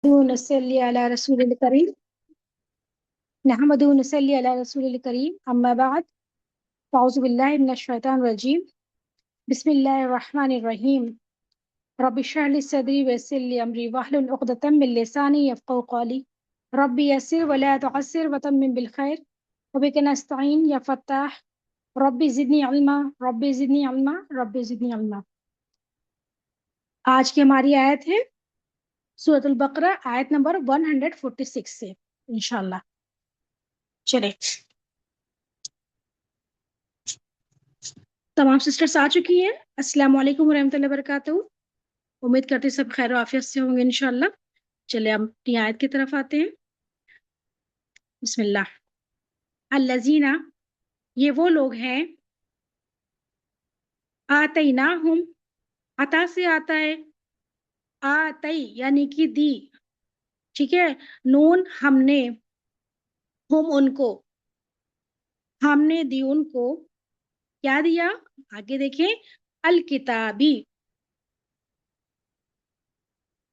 नसल्ली अला रसूलिल करीम नहमदु व नसल्ली अला रसूलिल करीम अम्मा बाद फ़ाउज़ु बिल्लाहि मिनश शैतानिर रजीम बिस्मिल्लाहिर रहमानिर रहीम रब्बि इश्रह लिस सदरी व यस्सिर लि अमरी वहलुल उक़दतम मिन लिसानी यफ़क़हू क़ौली रब्बि यस्सिर व ला तुअस्सिर व तम्मिम बिल खैर व बिका नस्तईन या फ़त्ताह रब्बि ज़िदनी इल्मा रब्बि ज़िदनी इल्मा रब्बि ज़िदनी इल्मा। आज की हमारी आयत है सूरतुल बकरा आयत नंबर 146 से इंशाल्लाह। चले, तमाम सिस्टर्स आ चुकी हैं। अस्सलाम वालेकुम रहमतुल्लाहि व बरकातहू। उम्मीद करते सब खैर आफियत से होंगे इंशाल्लाह। चले हम अपनी आयत की तरफ आते हैं। बिस्मिल्लाह। अल्लज़ीना, ये वो लोग हैं, आतैनाहुम, अता से आता है, आतई यानी कि दी, ठीक है। नून हमने, हम उनको, हमने दी उनको, क्या दिया, आगे देखें, अल किताबी,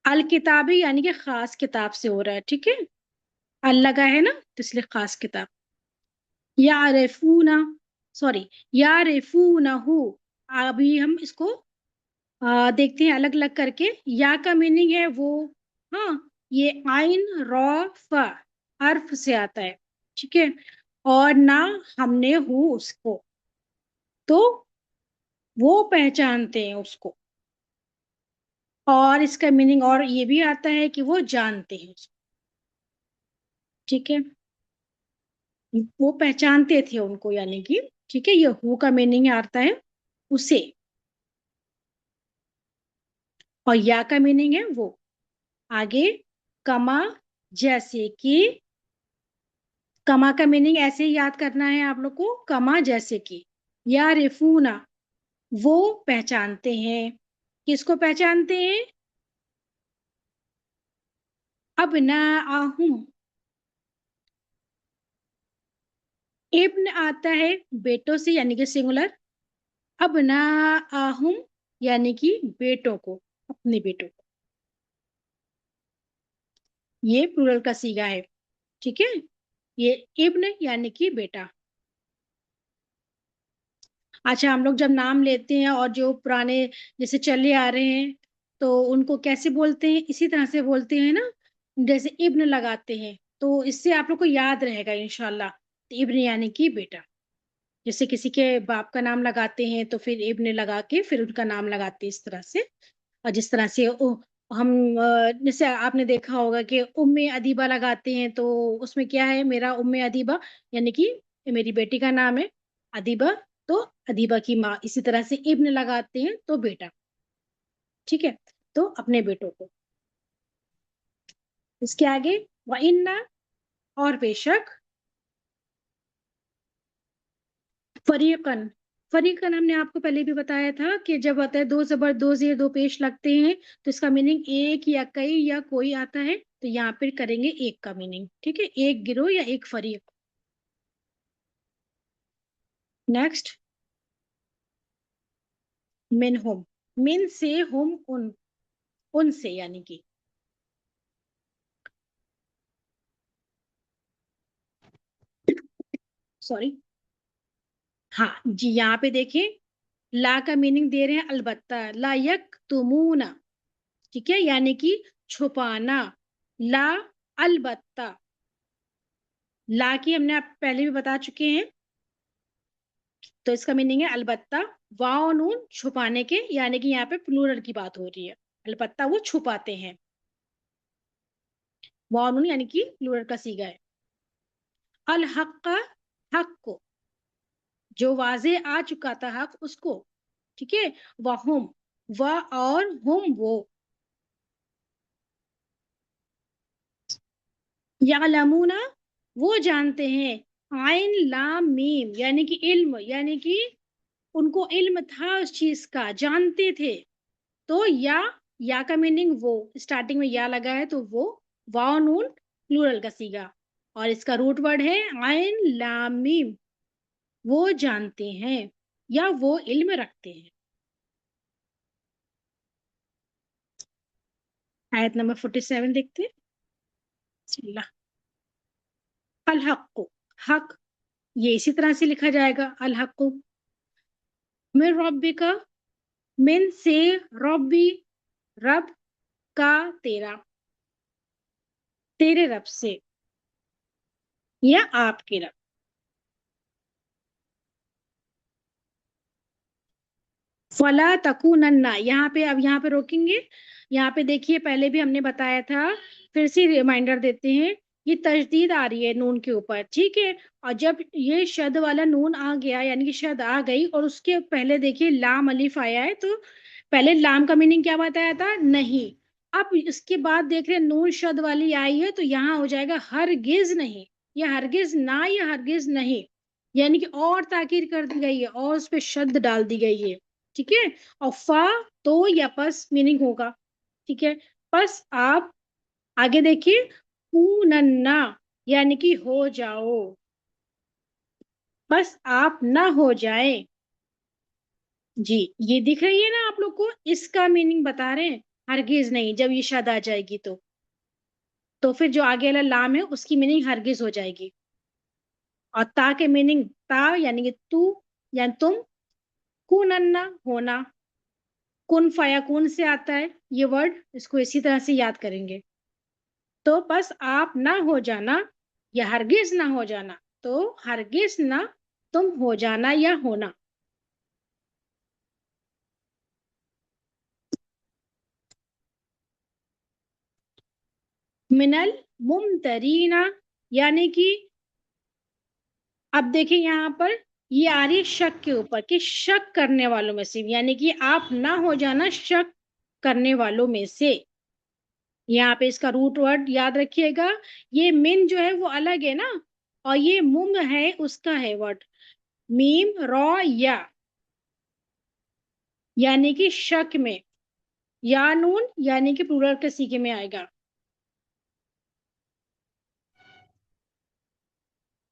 अल किताबी यानी कि खास किताब से हो रहा है, ठीक है। अल लगा है ना तो इसलिए खास किताब। यारिफूना, सॉरी, यारिफूनहु, अभी हम इसको देखते हैं अलग अलग करके। या का मीनिंग है वो, हाँ, ये आइन रॉ फ अर्फ से आता है, ठीक है। और ना हमने हूँ उसको, तो वो पहचानते हैं उसको। और इसका मीनिंग और ये भी आता है कि वो जानते हैं उसको, ठीक है। वो पहचानते थे उनको यानी कि, ठीक है, ये हु का मीनिंग आता है उसे, और या का मीनिंग है वो। आगे, कमा, जैसे कि, कमा का मीनिंग ऐसे ही याद करना है आप लोग को, कमा जैसे कि। या रिफूना, वो पहचानते हैं, किसको पहचानते हैं, अब ना आहुम, इब्न आता है बेटों से यानी कि सिंगुलर, अब ना आहुम यानी कि बेटों को, अपने बेटों को, ये प्लूरल का सीगा है, ठीक है। ये इब्न यानी कि बेटा। अच्छा, हम लोग जब नाम लेते हैं और जो पुराने जैसे चले आ रहे हैं तो उनको कैसे बोलते हैं, इसी तरह से बोलते हैं ना, जैसे इब्न लगाते हैं, तो इससे आप लोग को याद रहेगा इंशाल्लाह। इब्न यानी कि बेटा। जैसे किसी के बाप का नाम लगाते हैं तो फिर इब्न लगा के फिर उनका नाम लगाते हैं, इस तरह से। और जिस तरह से हम जैसे आपने देखा होगा कि उम्मे अदीबा लगाते हैं, तो उसमें क्या है, मेरा उम्मे अदीबा यानी कि मेरी बेटी का नाम है अदीबा, तो अदीबा की माँ, इसी तरह से इब्न लगाते हैं तो बेटा, ठीक है। तो अपने बेटों को। इसके आगे, व इन्ना, और बेशक, फरीकन, फरीकन हमने आपको पहले भी बताया था कि जब आता है दो जबर दो जेर दो पेश लगते हैं तो इसका मीनिंग एक या कई या कोई आता है, तो यहाँ पे करेंगे एक का मीनिंग, ठीक है, एक गिरोह या एक फरीक। नेक्स्ट, मिन हुम, मिन से, हुम उनसे यानी कि, सॉरी, हाँ जी, यहाँ पे देखिए, ला का मीनिंग दे रहे हैं अलबत्ता, ला यक तुमूना, ठीक है, यानी कि छुपाना। ला, अलबत्ता, ला की हमने आप पहले भी बता चुके हैं, तो इसका मीनिंग है अलबत्ता। वाव नून छुपाने के, यानी कि यहाँ पे प्लूरल की बात हो रही है, अलबत्ता वो छुपाते हैं। वाव नून यानी कि प्लूरल का सीगा है। अल हक का, हक को, जो वाजे आ चुका था हक उसको, ठीक है। वहुम, व और हुम वो, यालमूना, वो जानते हैं, आइन लाम मीम यानी कि इल्म, यानी कि उनको इल्म था उस चीज का, जानते थे। तो या का मीनिंग वो, स्टार्टिंग में या लगा है तो वो, वाव नून प्लूरल का सीगा, और इसका रूट वर्ड है आइन लाम मीम, वो जानते हैं या वो इल्म रखते हैं। आयत नंबर 47 देखते हैं। बिस्मिल्लाह। अल हक, हक ये इसी तरह से लिखा जाएगा, अल हक। मिन रब्बिका, मिन से, रब्बी रब का, तेरा, तेरे रब से या आपके रब। फला तकूनन्ना, यहाँ पे अब यहाँ पे रोकेंगे। यहाँ पे देखिए पहले भी हमने बताया था, फिर से रिमाइंडर देते हैं। ये तजदीद आ रही है नून के ऊपर, ठीक है। और जब ये शद वाला नून आ गया, यानी कि शद आ गई और उसके पहले देखिए लाम अलिफ आया है, तो पहले लाम का मीनिंग क्या बताया था, नहीं। अब इसके बाद देख रहे हैं नून शद वाली आई है, तो यहाँ हो जाएगा हरगिज नहीं, या हरगिज ना, या हरगिज नहीं, यानी कि और ताकीद कर दी गई है और उस पर शद डाल दी गई है, ठीक है। और फा तो या पस मीनिंग होगा, ठीक है। पस आप आगे देखिए, कूनन्ना यानी कि हो जाओ, बस आप ना हो जाए। जी, ये दिख रही है ना आप लोग को, इसका मीनिंग बता रहे हैं, हरगिज नहीं, जब ये शद आ जाएगी तो फिर जो आगे वाला लाम है उसकी मीनिंग हरगिज हो जाएगी। और ता के मीनिंग ता यानी कि तू या तुम, कुनन्ना होना, कुन फयाकुन से आता है ये वर्ड, इसको इसी तरह से याद करेंगे। तो बस आप ना हो जाना या हरगिज ना हो जाना, तो हरगिज ना तुम हो जाना या होना। मिनल मुमतरीना, यानी कि अब देखिए यहाँ पर ये आ रही है शक के ऊपर, कि शक करने वालों में से, यानी कि आप ना हो जाना शक करने वालों में से। यहाँ पे इसका रूट वर्ड याद रखिएगा, ये मिन जो है वो अलग है ना, और ये मुम है उसका है वर्ड, मीम रॉ या, यानी कि शक में, या नून यानी कि प्लूरल के सीखे में आएगा।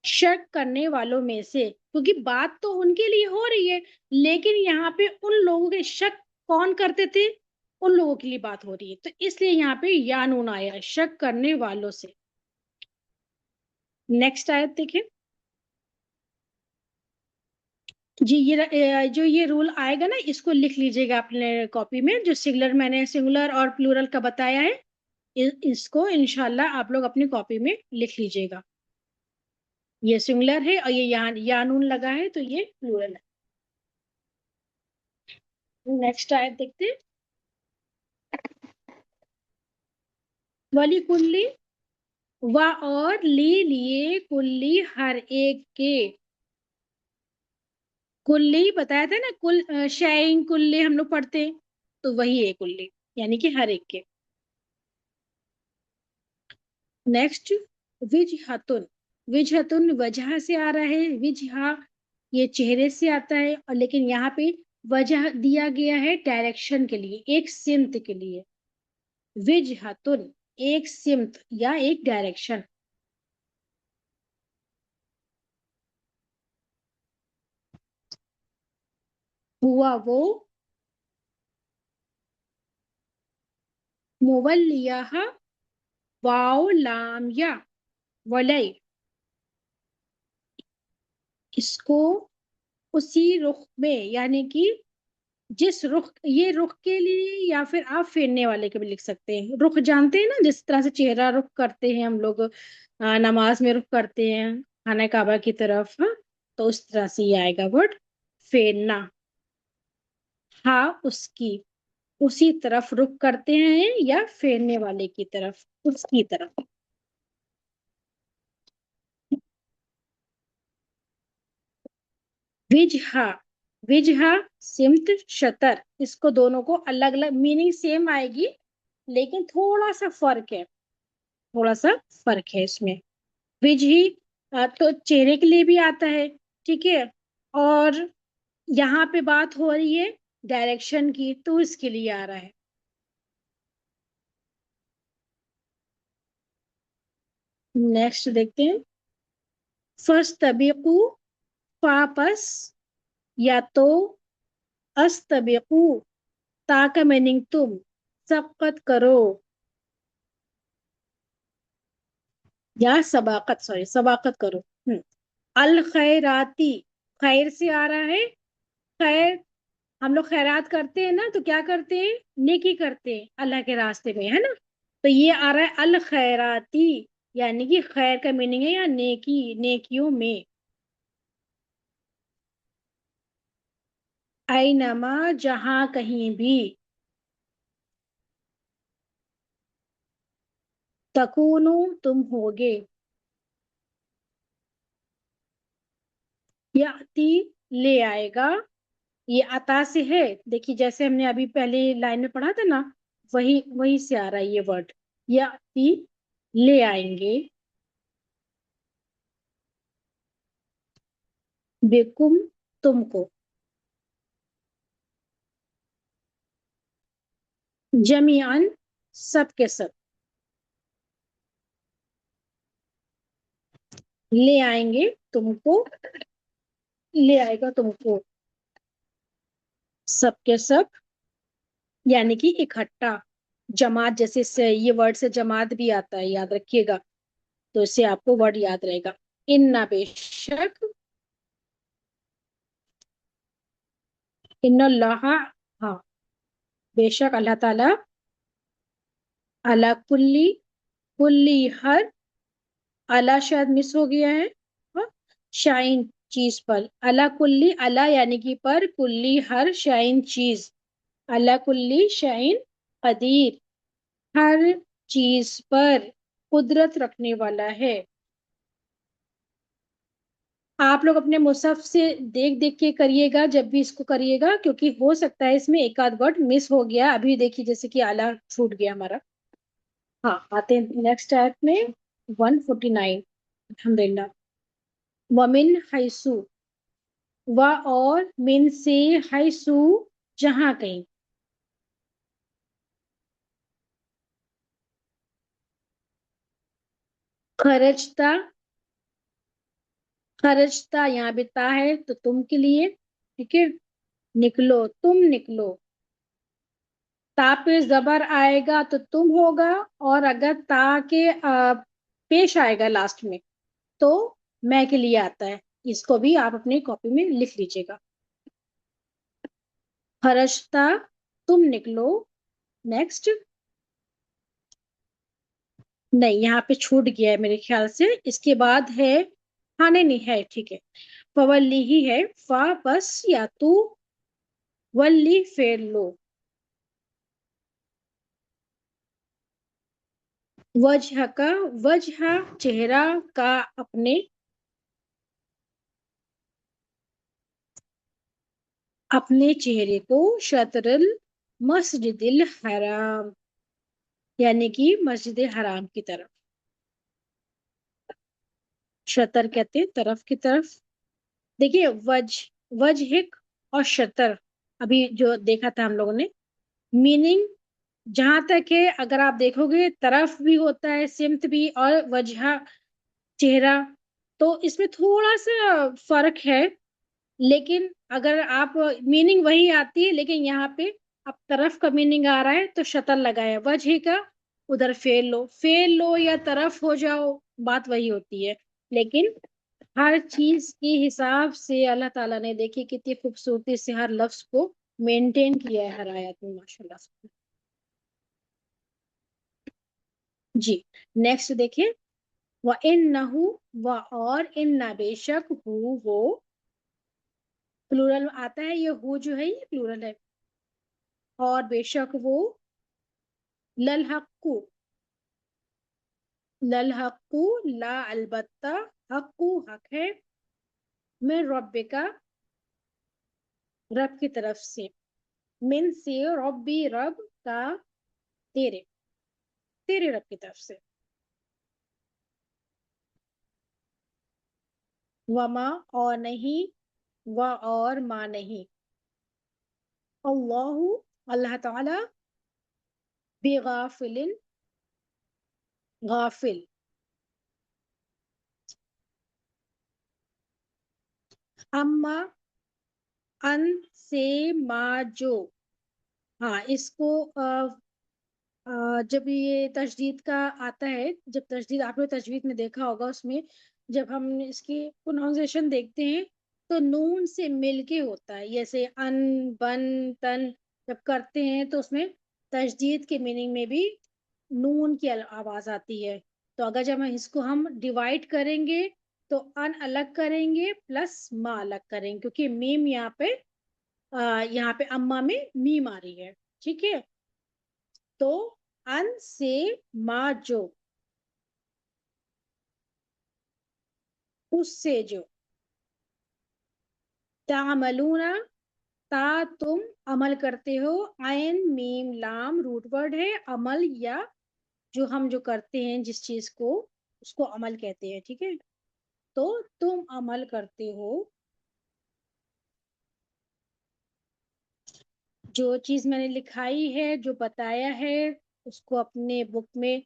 शक करने वालों में से, क्योंकि बात तो उनके लिए हो रही है, लेकिन यहाँ पे उन लोगों के शक कौन करते थे, उन लोगों के लिए बात हो रही है, तो इसलिए यहाँ पे या नून आया, शक करने वालों से। नेक्स्ट आयत देखिए। जी, जो ये रूल आएगा ना, इसको लिख लीजिएगा अपने कॉपी में, जो सिंगुलर मैंने सिंगुलर और प्लूरल का बताया है, इसको इंशाल्लाह आप लोग अपनी कॉपी में लिख लीजिएगा। ये सिंगुलर है और ये यहाँ या नून लगा है, तो ये प्लूरल है। नेक्स्ट आयत देखते हैं। वली कुल्ली, व और ली लिए, कुल्ली हर एक के, कुल्ली बताया था ना, शेयरिंग कुल्ली हम लोग पढ़ते हैं, तो वही है कुल्ली, यानी कि हर एक के। नेक्स्ट, विजहतुन, विजहतुन वजह से आ रहा है, विजहा ये चेहरे से आता है, और लेकिन यहाँ पे वजह दिया गया है डायरेक्शन के लिए, एक सिमत के लिए। विजहतुन एक सिमत या एक डायरेक्शन। हुआ वो, मुवल्लियाहा, वाओ लाम या, वलय, इसको उसी रुख में, यानी कि जिस रुख, ये रुख के लिए, या फिर आप फेरने वाले के भी लिख सकते हैं। रुख जानते हैं ना, जिस तरह से चेहरा रुख करते हैं हम लोग, नमाज में रुख करते हैं खाना काबा की तरफ, हाँ, तो उस तरह से ये आएगा वर्ड फेरना। हाँ उसकी, उसी तरफ रुख करते हैं या फेरने वाले की तरफ, उसकी तरफ। विजहा, विजहा सिमत शतर, इसको दोनों को अलग अलग मीनिंग सेम आएगी, लेकिन थोड़ा सा फर्क है, थोड़ा सा फर्क है इसमें। विजही तो चेहरे के लिए भी आता है, ठीक है। और यहाँ पे बात हो रही है डायरेक्शन की, तो इसके लिए आ रहा है। नेक्स्ट देखते हैं। फर्स्ट तबीकू, फापस, या तो अस्तबिकू, ता का मीनिंग तुम, सबकत करो। या सबाकत, सॉरी सबाकत करो। अल खैराती, खैर से आ रहा है। खैर, हम लोग खैरात करते हैं ना, तो क्या करते हैं, नेकी करते हैं अल्लाह के रास्ते में, है ना। तो ये आ रहा है अल खैराती, यानी कि खैर का मीनिंग है या नेकी, नेकियों में। ऐनमा, जहां कहीं भी। तकूनो, तुम होगे। याती, ले आएगा। ये अता से है। देखिए जैसे हमने अभी पहले लाइन में पढ़ा था ना, वही वही से आ रहा है ये वर्ड। याती, ले आएंगे। बेकुम, तुमको। जमीअन, सब के सब। ले आएंगे तुमको, ले आएगा तुमको, सब के सब, यानी कि इकट्ठा। जमात, जैसे से ये वर्ड से जमात भी आता है, याद रखिएगा। तो इससे आपको वर्ड याद रहेगा। इन्ना, बेशक। इन्नल्लाह, हाँ, बेशक अल्लाह ताला। अला कुल्ली, कुल्ली हर, अला शायद मिस हो गया है। हाँ? शाइन, चीज पर। अला कुल्ली, अला यानी कि पर, कुल्ली हर, शाइन चीज। अला कुल्ली शाइन कदीर, हर चीज पर कुदरत रखने वाला है। आप लोग अपने मुसहफ से देख देख के करिएगा जब भी इसको करिएगा, क्योंकि हो सकता है इसमें एक आध वर्ड मिस हो गया। अभी देखिए जैसे कि आला छूट गया हमारा। हाँ, आते हैं नेक्स्ट आयत में। 149। अल्हम्दुलिल्लाह। वमिन हैसु, व और, मिन से, हैसु, जहां कहीं। खरजता, खरजता यहाँ भी ता है तो तुम के लिए, ठीक है। निकलो, तुम निकलो। ता पे जबर आएगा तो तुम होगा। और अगर ता के पेश आएगा लास्ट में, तो मैं के लिए आता है। इसको भी आप अपनी कॉपी में लिख लीजिएगा। खरजता, तुम निकलो। नेक्स्ट। नहीं, यहाँ पे छूट गया है मेरे ख्याल से। इसके बाद है, हाँ नहीं नहीं है, ठीक है। फवल्ली ही है, फा बस या तू, वल्ली फेर लो। वजह का, वजह चेहरा, का अपने, अपने चेहरे को, शतरल मस्जिदिल हराम, यानी कि मस्जिद हराम की तरफ। शतर कहते हैं तरफ की तरफ। देखिए वजहिक और शतर, अभी जो देखा था हम लोगों ने, मीनिंग जहां तक है, अगर आप देखोगे तरफ भी होता है, सिमत भी, और वजह, चेहरा। तो इसमें थोड़ा सा फर्क है। लेकिन अगर आप, मीनिंग वही आती है, लेकिन यहाँ पे अब तरफ का मीनिंग आ रहा है तो शतर लगाया वजह का। उधर फेल लो या तरफ हो जाओ, बात वही होती है। लेकिन हर चीज के हिसाब से अल्लाह ताला ने, देखी कितनी खूबसूरती से हर लफ्ज को मेंटेन किया है हर आयत में, माशाल्लाह से। जी। नेक्स्ट देखिए। व इन्नहु, व और, इन्ना बेशक, हु वो, प्लूरल आता है, ये हु जो है ये प्लूरल है। और बेशक वो, लल हक्कू, लल हक्कू, ला अलबत्ता, हक्कू हक है, मैं रब्बे का, रब की तरफ से। मिन से, रब्बी रब का, तेरे, तेरे रब की तरफ से। वमा, और नहीं, व और, मा नहीं। अल्लाहु, अल्लाह ताला, बेगाफिलिन, गाफिल। अम्मा, अन से, मा जो। हाँ, इसको जब ये तशदीद का आता है, जब तशदीद आपने तजवीद में देखा होगा, उसमें जब हम इसकी प्रोनाउंसिएशन देखते हैं तो नून से मिलके होता है, जैसे अन, बन, तन जब करते हैं तो उसमें तशदीद के मीनिंग में भी नून की आवाज आती है। तो अगर जब इसको हम डिवाइड करेंगे तो अन अलग करेंगे प्लस मा अलग करेंगे, क्योंकि मीम यहाँ पे अम्मा में मीम आ रही है। ठीक है, तो अन से मा जो, उससे जो, तामलूना, ता तुम अमल करते हो, आयन मीम लाम रूट वर्ड है, अमल या जो हम जो करते हैं जिस चीज को, उसको अमल कहते हैं। ठीक है, तो तुम अमल करते हो, जो चीज मैंने लिखाई है, जो बताया है, उसको अपने बुक में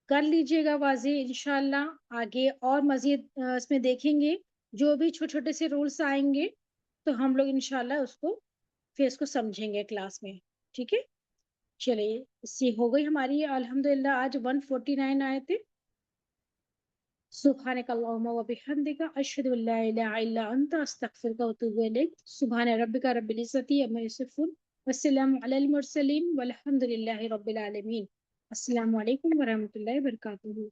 कर लीजिएगा वाजी, इंशाल्लाह आगे और मजीद इसमें देखेंगे, जो भी छोटे छोटे से रूल्स आएंगे तो हम लोग इंशाल्लाह उसको फिर इसको समझेंगे क्लास में। ठीक है, चलिए, इससे हो गई हमारी अल्हम्दुलिल्लाह आज 149 आए थे। सुब्हानक अल्लाहुम्मा व बिहम्दिका अशहदु अल्ला इलाहा इल्ला अंता अस्तगफिरुका व अतूबु इलैक। सुब्हान रब्बिका रब्बिल इज्जति अम्मा यसिफून, वस्सलामु अलल मुरसलीन वल्हम्दुलिल्लाहि रब्बिल आलमीन। अस्सलामु अलैकुम व रहमतुल्लाहि व बरकातुहू।